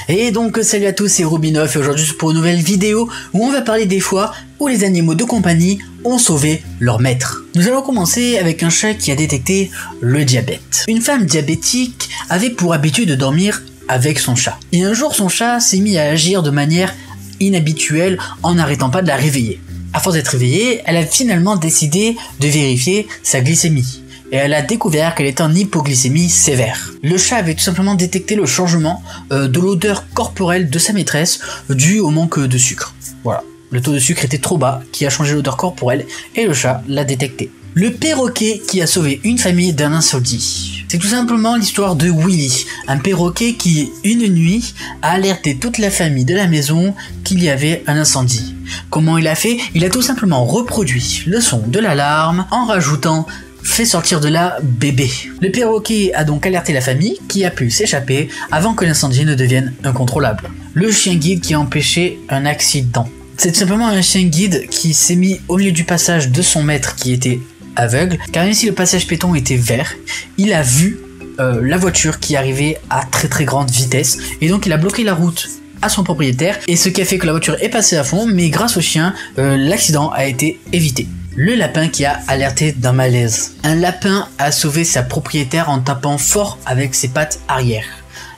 Et donc salut à tous, c'est Robinoff et aujourd'hui c'est pour une nouvelle vidéo où on va parler des fois où les animaux de compagnie ont sauvé leur maître. Nous allons commencer avec un chat qui a détecté le diabète. Une femme diabétique avait pour habitude de dormir avec son chat. Et un jour son chat s'est mis à agir de manière inhabituelle en n'arrêtant pas de la réveiller. À force d'être réveillée, elle a finalement décidé de vérifier sa glycémie. Et elle a découvert qu'elle était en hypoglycémie sévère. Le chat avait tout simplement détecté le changement de l'odeur corporelle de sa maîtresse dû au manque de sucre. Voilà, le taux de sucre était trop bas qui a changé l'odeur corporelle et le chat l'a détecté. Le perroquet qui a sauvé une famille d'un incendie. C'est tout simplement l'histoire de Willy, un perroquet qui, une nuit, a alerté toute la famille de la maison qu'il y avait un incendie. Comment il a fait? Il a tout simplement reproduit le son de l'alarme en rajoutant fait sortir de là bébé. Le perroquet a donc alerté la famille qui a pu s'échapper avant que l'incendie ne devienne incontrôlable. Le chien guide qui a empêché un accident. C'est tout simplement un chien guide qui s'est mis au milieu du passage de son maître qui était aveugle, car même si le passage piéton était vert, il a vu la voiture qui arrivait à très grande vitesse et donc il a bloqué la route à son propriétaire et ce qui a fait que la voiture est passée à fond, mais grâce au chien, l'accident a été évité. Le lapin qui a alerté d'un malaise. Un lapin a sauvé sa propriétaire en tapant fort avec ses pattes arrière.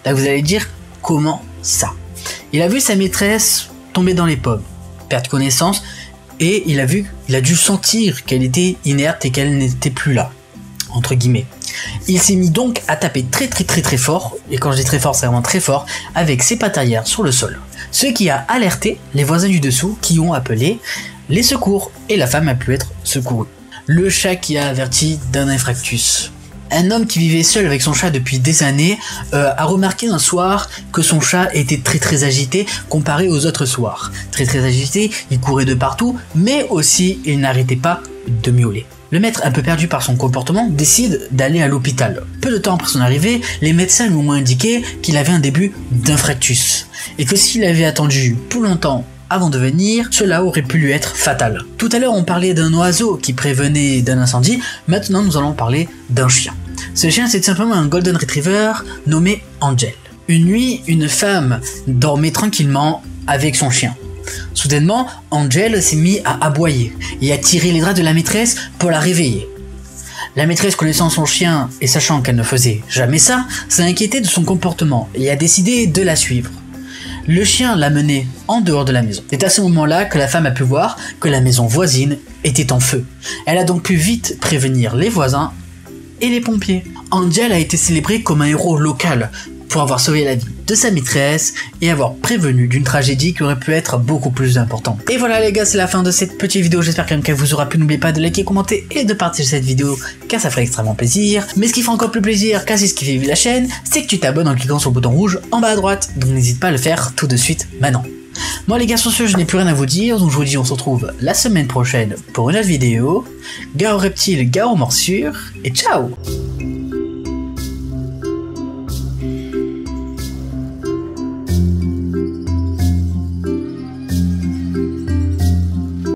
Là vous allez dire, comment ça? Il a vu sa maîtresse tomber dans les pommes, perdre connaissance, et il a dû sentir qu'elle était inerte et qu'elle n'était plus là, entre guillemets. Il s'est mis donc à taper très fort, et quand je dis très fort, c'est vraiment très fort, avec ses pattes arrière sur le sol. Ce qui a alerté les voisins du dessous qui ont appelé les secours et la femme a pu être secourue. Le chat qui a averti d'un infarctus. Un homme qui vivait seul avec son chat depuis des années a remarqué un soir que son chat était très agité comparé aux autres soirs. Très agité, il courait de partout, mais aussi il n'arrêtait pas de miauler. Le maître, un peu perdu par son comportement, décide d'aller à l'hôpital. Peu de temps après son arrivée, les médecins lui ont indiqué qu'il avait un début d'infarctus et que s'il avait attendu plus longtemps avant de venir, cela aurait pu lui être fatal. Tout à l'heure, on parlait d'un oiseau qui prévenait d'un incendie, maintenant nous allons parler d'un chien. Ce chien, c'est tout simplement un Golden Retriever nommé Angel. Une nuit, une femme dormait tranquillement avec son chien. Soudainement, Angel s'est mis à aboyer et à tirer les draps de la maîtresse pour la réveiller. La maîtresse, connaissant son chien et sachant qu'elle ne faisait jamais ça, s'est inquiétée de son comportement et a décidé de la suivre. Le chien l'a mené en dehors de la maison. C'est à ce moment-là que la femme a pu voir que la maison voisine était en feu. Elle a donc pu vite prévenir les voisins et les pompiers. Angel a été célébré comme un héros local pour avoir sauvé la vie de sa maîtresse et avoir prévenu d'une tragédie qui aurait pu être beaucoup plus importante. Et voilà les gars, c'est la fin de cette petite vidéo, j'espère quand même qu'elle vous aura plu. N'oubliez pas de liker, commenter et de partager cette vidéo car ça ferait extrêmement plaisir. Mais ce qui fait encore plus plaisir, car c'est ce qui fait vivre la chaîne, c'est que tu t'abonnes en cliquant sur le bouton rouge en bas à droite. Donc n'hésite pas à le faire tout de suite maintenant. Bon les gars, sur ce je n'ai plus rien à vous dire, donc je vous dis on se retrouve la semaine prochaine pour une autre vidéo. Gare aux reptiles, gare aux morsures et ciao.